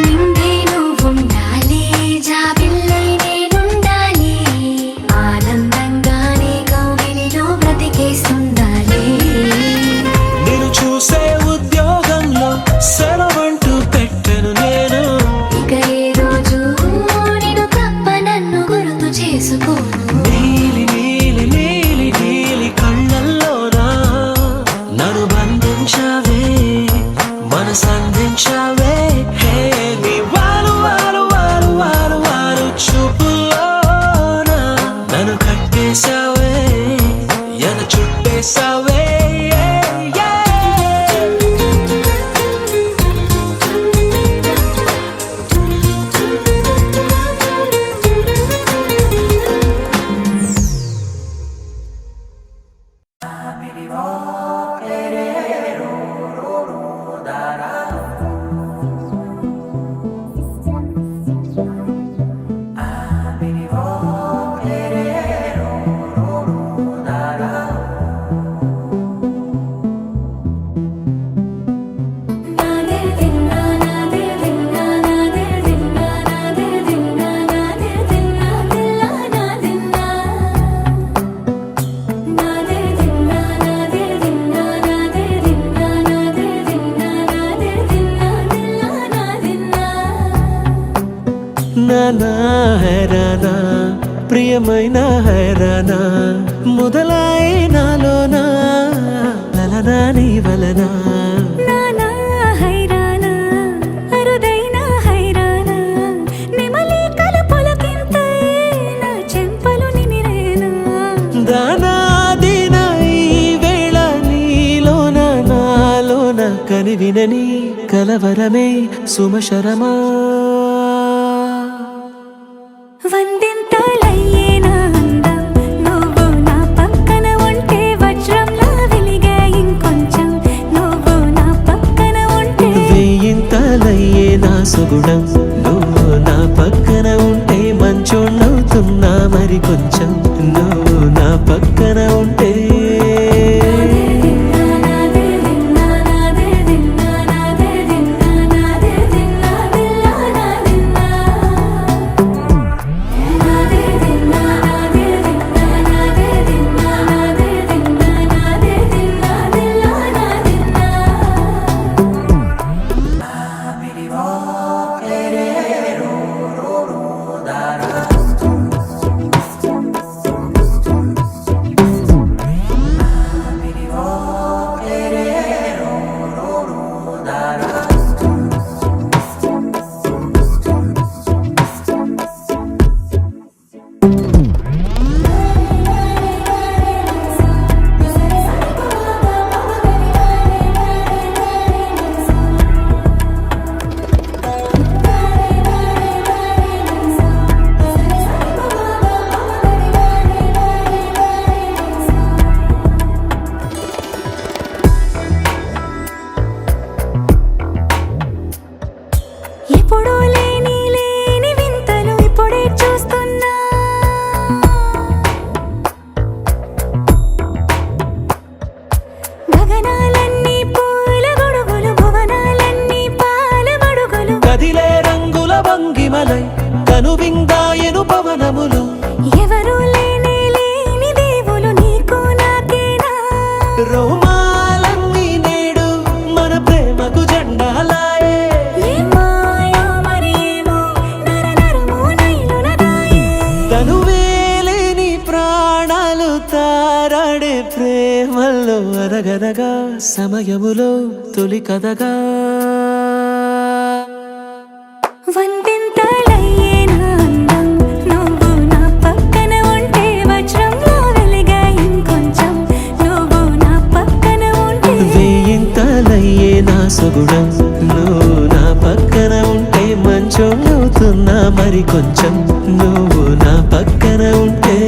నిండే నువ్వుండాలి జాబిల్లై నేనుండాలి ఆనందంగా నీ కౌగిలిలో బ్రతికేస్తుండాలి నేను చూసే ఉద్యోగంలో సెలవంటూ పెట్టను నేను ఇక ఏ రోజు నిన్ను తప్ప నన్ను గుర్తు చేసుకోను నీలి నీలి నీలి నీలి కళ్ళల్లోనా నన్ను బంధించావే నా హైరానా ప్రియమైన హైరానా మొదలాయి నాలోనా లలనా నీ వలనా నానా హైరానా అరుదైన హైరానా నెమలి కలుపులకింతై నా చెంపలు నిమిరేనా దానాదిన ఈ వేళ నీలోన నాలోన కనివినని కలవరమే సుమశరమా వందింతలయ్యేనా అందం నువ్వు నా పక్కన ఉంటే వజ్రంలా వెలిగే ఇంకొంచెం నువ్వు నా పక్కన ఉంటే వేయింతలయ్యే నా సుగుణం నువ్వు నా పక్కన ఉంటే మంచోళ్ళవుతున్నా మరి కొంచెం నువ్వు నా పక్కన ఉంటే ఎప్పుడూ లేని లేని వింతలు ఇప్పుడే చూస్తున్నా గగనాలన్నీ పూల గొడుగులు భువనాలన్నీ పాల మడుగులు కదిలే రంగుల భంగిమలై కనువిందాయను పవనములు ఎవరూ లేని లేని దేవులు నీకు నాకేనా రోమాలన్నీ నేడు మన ప్రేమకు జెండాలాయే ఏ మాయో మరి ఏమో నరనరమో నైలున దాయే తనువేలేని ప్రాణాలు తారాడే ప్రేమల్లో అరగరగా సమయములో తొలి కథగా వందింతలయ్యేనా అందం నువ్వు నా పక్కన ఉంటే వజ్రంలా వెలిగే ఇంకొంచెం నువ్వు నా పక్కన ఉంటే వేయింతలయ్యే నా సుగుణం నువ్వు నా పక్కన ఉంటే మంచోళ్ళవుతున్నా మరి కొంచెం నువ్వు నా పక్కన ఉంటే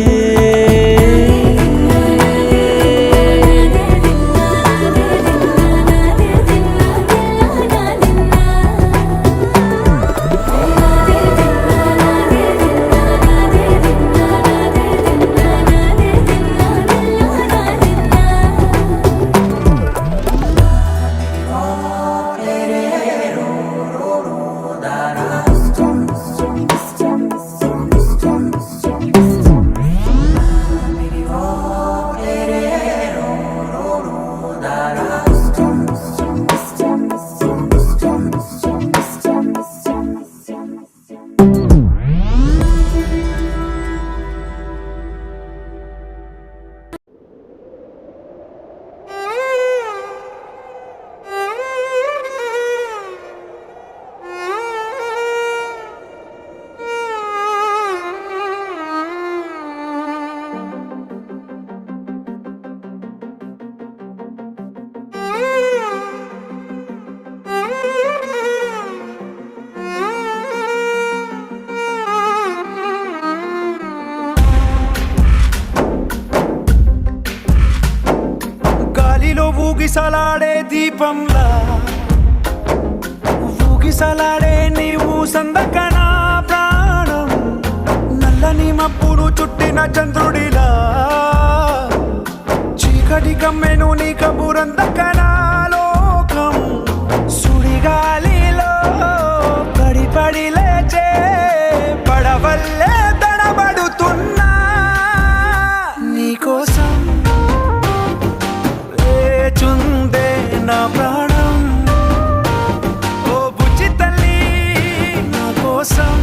ఊగిసలాడే దీపంలా ఊగిసలాడే నీవు సందకనా ప్రాణం నల్లని మబ్బులు చుట్టిన చంద్రుడిలా చీకటి కమ్మెను నీ కబురందకనా లోకం సుడిగాలిలో పడి పడి లేచే పడవల్లే తడబడుతున్నా నీకోసం చుందే నా ప్రాణం ఓ బుజ్జి తల్లి నా కోసం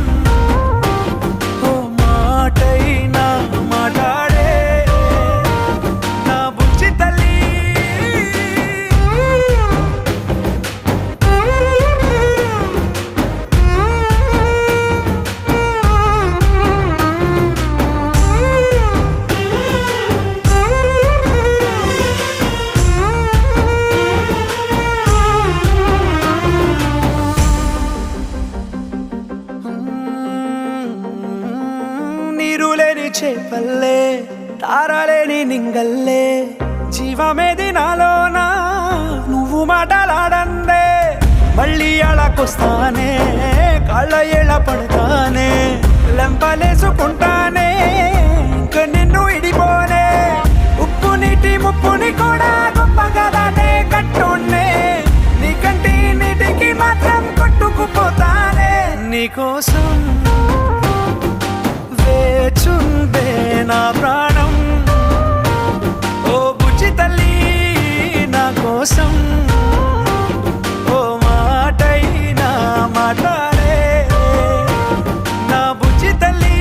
వల్లే తారలేని నింగల్లే జీవమేది నాలోనా నువ్వు మాటలాడందే మళ్ళీ అళకొస్తానే కాళ్ళ ఏళ్ళ పడతానే లెంపలేసుకుంటానే ఇంక నిన్ను ఇడిపోనే ఉప్పు నీటి ముప్పుని కూడా గొప్పగా దాటే కట్టున్నే నీ కంటి నీటికి మాత్రం కొట్టుకుపోతానే నీకోసం వేచుందే నా ప్రాణం ఓ బుజ్జి తల్లి నా కోసం ఓ మాటైనా మాట్లాడే నా బుజ్జి తల్లి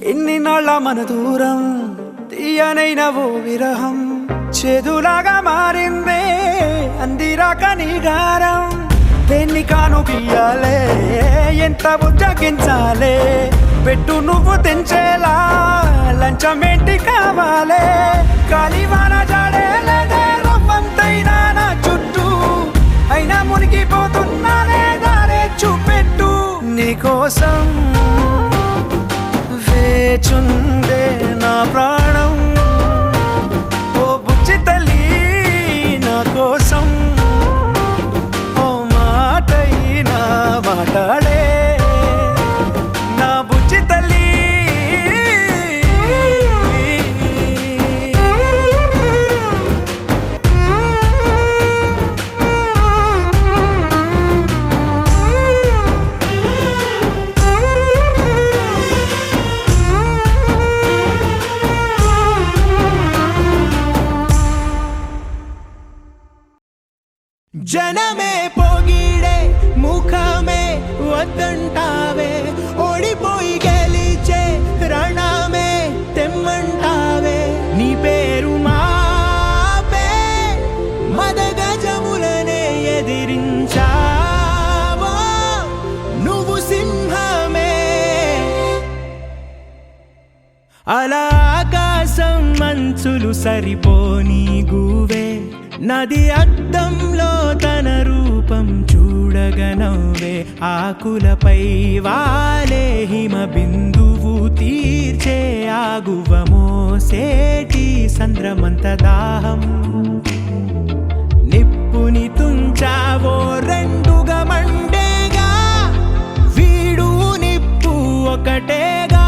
ఎన్ని నాళ్ళ మన దూరం తీయనైన ఓ విరహం చేదులాగా మారిందే అందిరాక నీ గారం దేన్ని కాను బియ్యాలే ఎంత బుజ్జగించాలే పెట్టు నువ్వు తెంచేలా లంచమేంటి కావాలే కాలివాన జాడేలేదే రవ్వంతైనా నా చుట్టూ అయినా మునిగిపోతున్నానే దారే చూపెట్టు నీకోసం వేచుందే నా ప్రాణం ఓ బుజ్జి తల్లి నా కోసం ఓ మాటైనా మాట్లాడే నా బుజ్జి తల్లి జనమే పొగిడే ముఖమే వద్దంటావే ఓడిపోయి గెలిచే రణమే తెమ్మంటావే నీ పేరు మాపే మదగజములనే ఎదిరించావో నువ్వు సింహమే అలా ఆకాశం మంచులు సరిపోని గువే నది అద్దంలో తన రూపం చూడగనవ్వే ఆకులపై వాలే హిమ బిందువు తీర్చే ఆగువ మోసేటి సంద్రమంత దాహం నిప్పుని తుంచావో రెండుగా మండేగా వీడు నిప్పు ఒకటేగా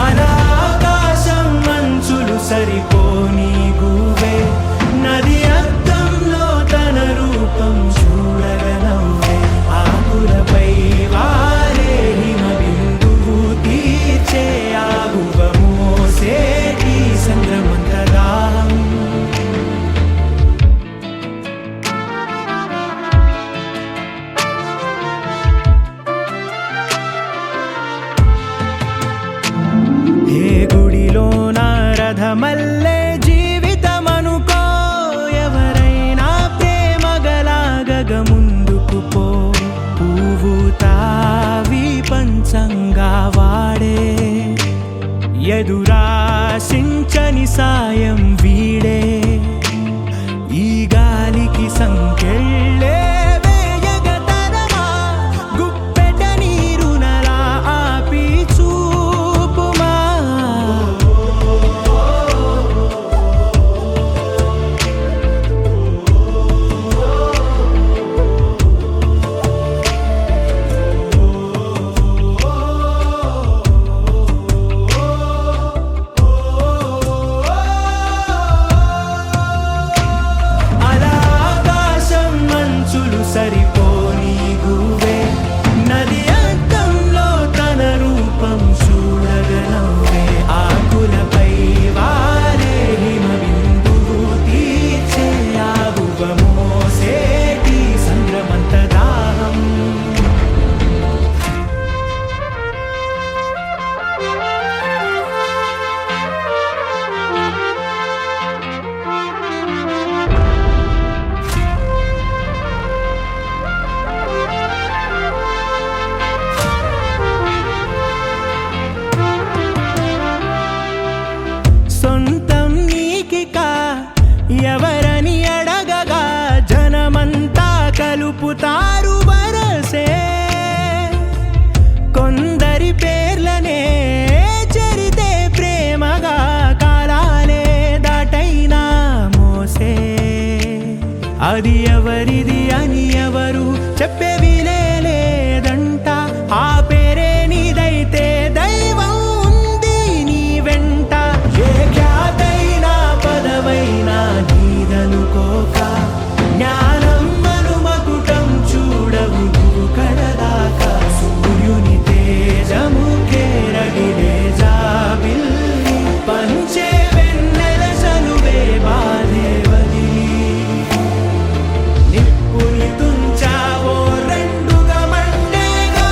అలా ఆకాశం మంచులు సరిపోని గువే నది అద్దంలో తన రూపం చూడగనవ్వే ఆకులపై వారే హిమ బిందువు తీర్చే ఆగువ మోసేటి సంద్రమంత దాహం ఏ గుడిలో నారథమల్లే జీవితమనుకో ఎవరైనా ప్రేమగలాగగ ముందుకు పో పువ్వు తావి పంచంగా వాడే ఎదురాశించని సాయం వీడే ఈ గాలికి సంకెళ్ళే వేయగతరమా గుప్పెట నీరునలా ఆపి చూపుమా అలా ఆకాశం మంచు అది ఎవరిది అని ఎవరు చెప్పేవి లేదంట. ఆ పేరే నీదైతే దైవం ఉంది నీ వెంట. ఏ ఖ్యాతైనా పదవైనా నీదనుకోక, జ్ఞానం మనుమకుటం చూడవు నువ్వు కడదాకా. సూర్యుని తేజముకే రగిలే జాబిల్లి, పంచే వెన్నెల చలువే బాధేవది. నిప్పుని తుంచావో రెండుగా మండేగా,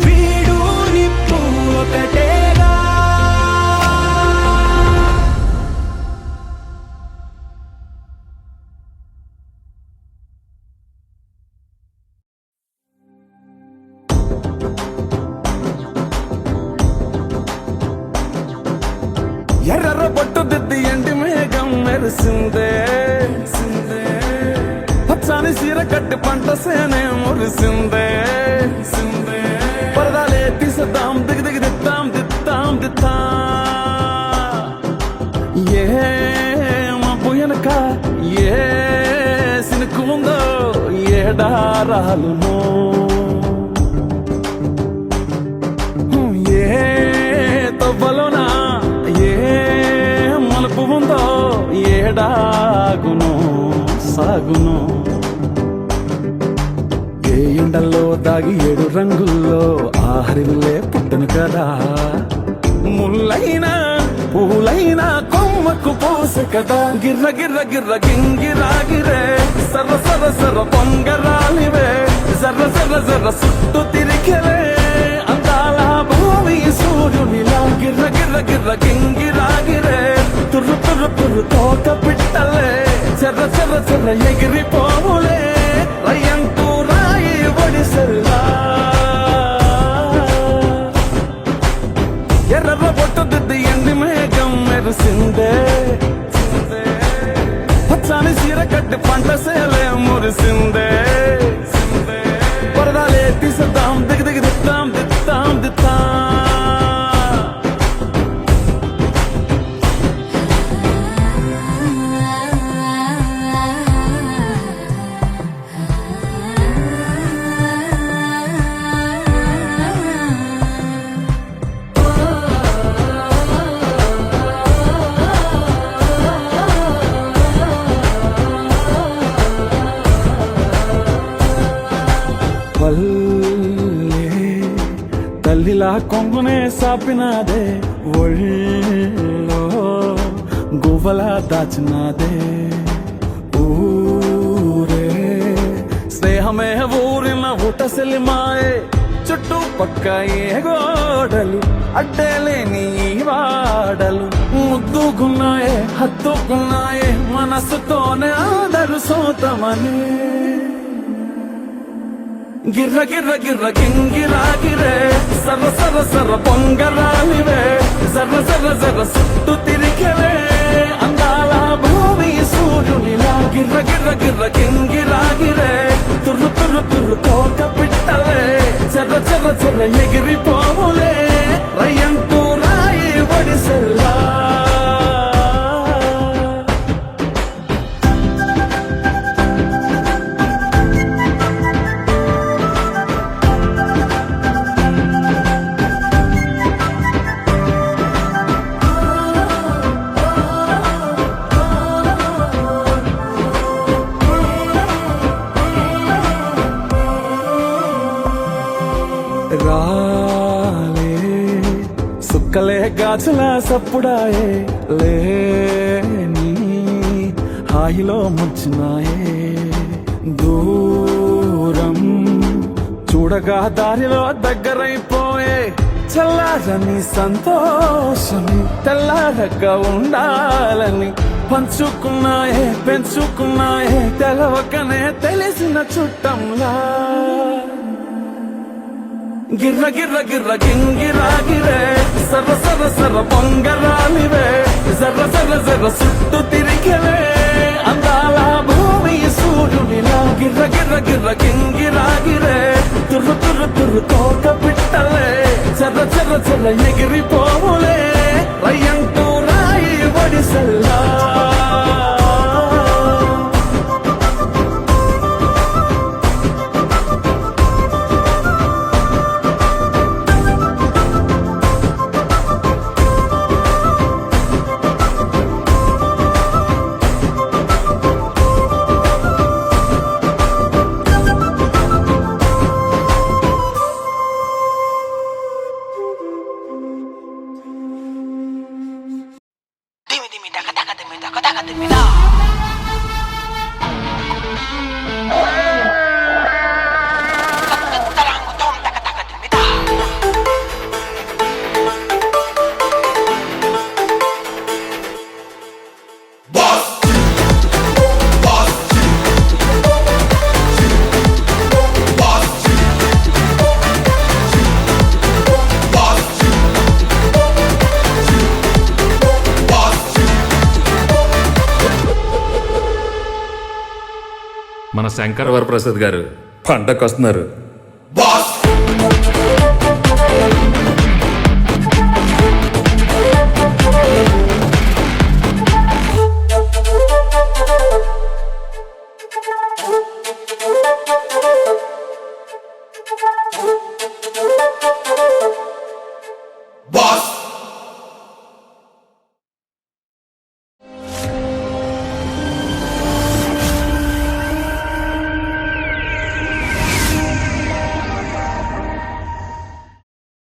వీడు నిప్పు ఒకటేగా. ఎర్ర బొట్టు దిద్ది ఎండి మేఘం మెరిసిందే, పచ్చాని సీర కట్టి పంట సేనే మురిసిందే. పరదాలే తీసేద్దాం దిగి దిగి దిద్దాం దిద్దాం దిద్దాం. ఏ మబ్బు వెనక ఏ సినుకు ఉందో ఏడారాలునో, ఏ తవ్వలోనా ఏ మలుపు ఉందో ఏడాగును సాగును. ఏ ఎండల్లో దాగి 7 రంగుల్లో ఆ హరివిలే పుట్టను కదా. ముల్లైనా పూలైనా కొమ్మకు పోసె కదా. గిర్ర గిర్ర గిర్ర గింగిరాగిరే, సర్ర సర్ర సర్ర పొంగరాలివే. జర్ర జర్ర జర్ర సుట్టు తిరిగలే అందాల భూమి సూర్యునిలా. గిర్ర గిర్ర గిర్ర గింగిరాగిరే, తుర్రు తుర్రు తుర్రు తోక పిట్టలే. చెర్ర చెర్ర చెర్ర ఎగిరిపోవులే రయ్యంటూ రాయి ఒడిసెల్లా. ఎర్ర బొట్టు దిద్ది ఎండి మేఘం మెరిసిందే, పచ్చాని సీర కట్టి పంట సేలే మురిసిందే. పరదాలే తీసేద్దాం దిగి దిగి దిద్దాం దిద్దాం దిద్దాం. తల్లిలా కొంగునే సాపినాదే, ఒళ్ళో గువ్వలా దాచినాదే. ఊరే స్నేహమే ఊరిన ఊటసెలిమాయే, చుట్టూ పక్క ఏ గోడలు అడ్డలేని వాడలు. ముద్దుకున్నాయే హత్తుకున్నాయే మనసుతోనే అందరు సోతమనే. గిర్ర గిర్ర గిర్ర గింగిరాగిరే, సర్ర సర్ర సర్ర పొంగరాలివే. జర్ర జర్ర జర్ర సుట్టు తిరిగలే అందాల భూమి సూర్యునిలా. గిర్ర గిర్ర గిర్ర గింగిరాగిరే, తుర్రు తుర్రు తుర్రు తోక పిట్టలే. చెర్ర చెర్ర చెర్ర ఎగిరిపోవులే రయ్యంటూ రాయి ఒడిసెల్లా. రాలే సుక్కలే గాజుల సప్పుడాయే, లేని హాయిలో ముంచినాయే. దూరం చూడగా దారిలో దగ్గరైపోయే, చల్లారని సంతోషమి తెల్లారక ఉండాలని. పంచుకున్నాయే పెంచుకున్నాయే తెలవకనే తెలిసిన చుట్టంలా. గిర్ర గిర్ర గిర్ర గింగిరాగిరే, సర్ర సర్ర సర్ర పొంగరాలివే. జర్ర జర్ర జర్ర సుట్టు తిరిగలే అందాల భూమి సూర్యునిలా. గిర్ర గిర్ర గిర్ర గింగిరాగిరే, తుర్రు తుర్రు తుర్రు తోక పిట్టలే. చెర్ర చెర్ర చెర్ర ఎగిరిపోవులే రయ్యంటూ రాయి ఒడిసెల్లా. మన శంకర్ వరప్రసాద్ గారు పండక్కి వస్తున్నారు. బాస్